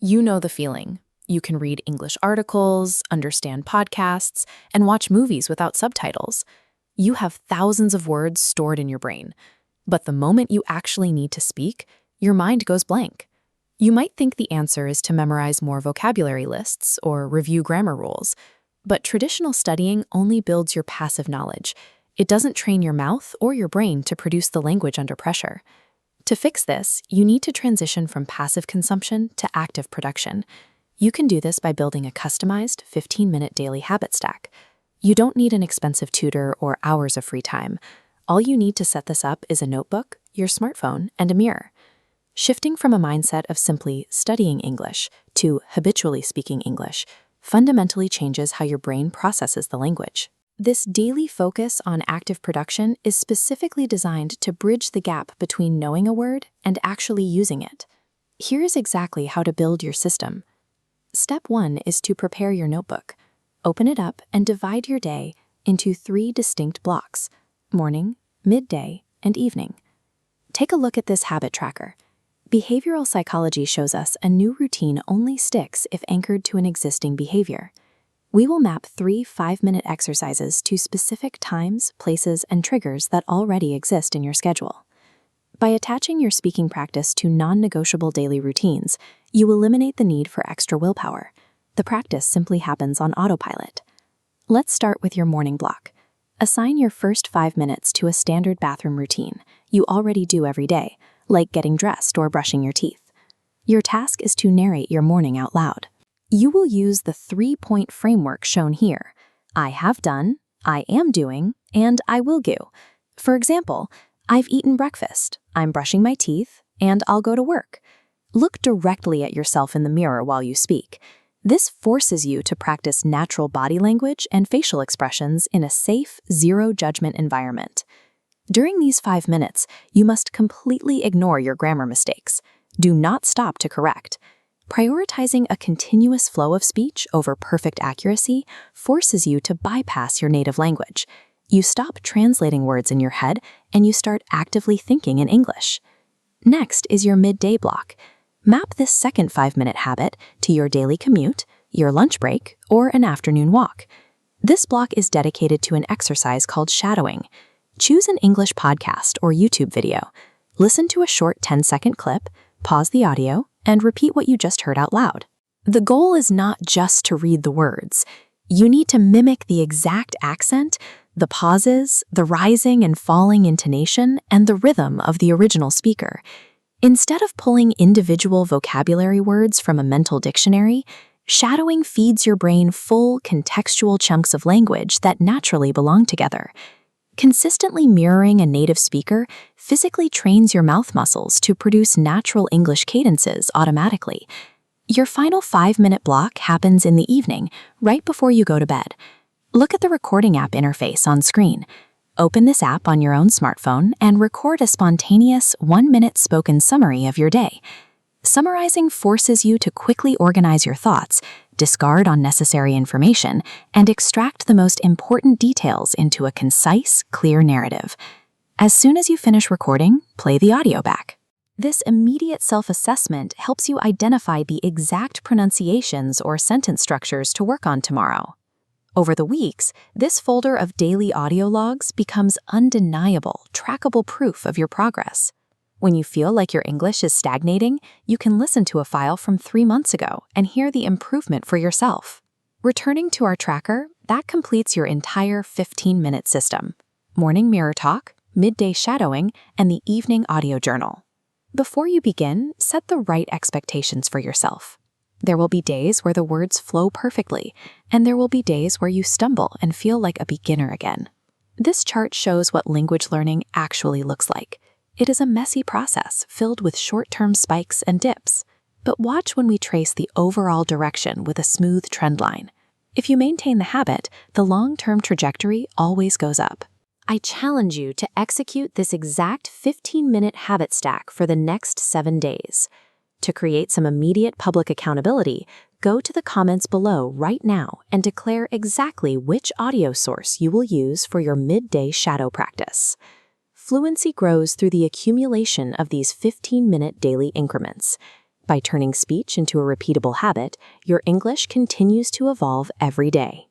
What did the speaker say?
You know the feeling. You can read English articles, understand podcasts, and watch movies without subtitles. You have thousands of words stored in your brain. But the moment you actually need to speak, your mind goes blank. You might think the answer is to memorize more vocabulary lists or review grammar rules, but traditional studying only builds your passive knowledge. It doesn't train your mouth or your brain to produce the language under pressure. To fix this, you need to transition from passive consumption to active production. You can do this by building a customized 15-minute daily habit stack. You don't need an expensive tutor or hours of free time. All you need to set this up is a notebook, your smartphone, and a mirror. Shifting from a mindset of simply studying English to habitually speaking English fundamentally changes how your brain processes the language. This daily focus on active production is specifically designed to bridge the gap between knowing a word and actually using it. Here is exactly how to build your system. Step 1 is to prepare your notebook. Open it up and divide your day into 3 distinct blocks: morning, midday, and evening. Take a look at this habit tracker. Behavioral psychology shows us a new routine only sticks if anchored to an existing behavior. We will map 3 5-minute exercises to specific times, places, and triggers that already exist in your schedule. By attaching your speaking practice to non-negotiable daily routines, you eliminate the need for extra willpower. The practice simply happens on autopilot. Let's start with your morning block. Assign your first 5 minutes to a standard bathroom routine you already do every day, like getting dressed or brushing your teeth. Your task is to narrate your morning out loud. You will use the 3-point framework shown here: I have done, I am doing, and I will do. For example, I've eaten breakfast, I'm brushing my teeth, and I'll go to work. Look directly at yourself in the mirror while you speak. This forces you to practice natural body language and facial expressions in a safe, zero-judgment environment. During these 5 minutes, you must completely ignore your grammar mistakes. Do not stop to correct. Prioritizing a continuous flow of speech over perfect accuracy forces you to bypass your native language. You stop translating words in your head and you start actively thinking in English. Next is your midday block. Map this second 5-minute habit to your daily commute, your lunch break, or an afternoon walk. This block is dedicated to an exercise called shadowing. Choose an English podcast or YouTube video. Listen to a short 10-second clip, pause the audio, and repeat what you just heard out loud. The goal is not just to read the words. You need to mimic the exact accent, the pauses, the rising and falling intonation, and the rhythm of the original speaker. Instead of pulling individual vocabulary words from a mental dictionary, shadowing feeds your brain full, contextual chunks of language that naturally belong together. Consistently mirroring a native speaker physically trains your mouth muscles to produce natural English cadences automatically. Your final 5-minute block happens in the evening, right before you go to bed. Look at the recording app interface on screen. Open this app on your own smartphone and record a spontaneous 1-minute spoken summary of your day. Summarizing forces you to quickly organize your thoughts, discard unnecessary information, and extract the most important details into a concise, clear narrative. As soon as you finish recording, play the audio back. This immediate self-assessment helps you identify the exact pronunciations or sentence structures to work on tomorrow. Over the weeks, this folder of daily audio logs becomes undeniable, trackable proof of your progress. When you feel like your English is stagnating, you can listen to a file from 3 months ago and hear the improvement for yourself. Returning to our tracker, that completes your entire 15-minute system: morning mirror talk, midday shadowing, and the evening audio journal. Before you begin, set the right expectations for yourself. There will be days where the words flow perfectly, and there will be days where you stumble and feel like a beginner again. This chart shows what language learning actually looks like. It is a messy process filled with short-term spikes and dips. But watch when we trace the overall direction with a smooth trend line. If you maintain the habit, the long-term trajectory always goes up. I challenge you to execute this exact 15-minute habit stack for the next 7 days. To create some immediate public accountability, go to the comments below right now and declare exactly which audio source you will use for your midday shadow practice. Fluency grows through the accumulation of these 15-minute daily increments. By turning speech into a repeatable habit, your English continues to evolve every day.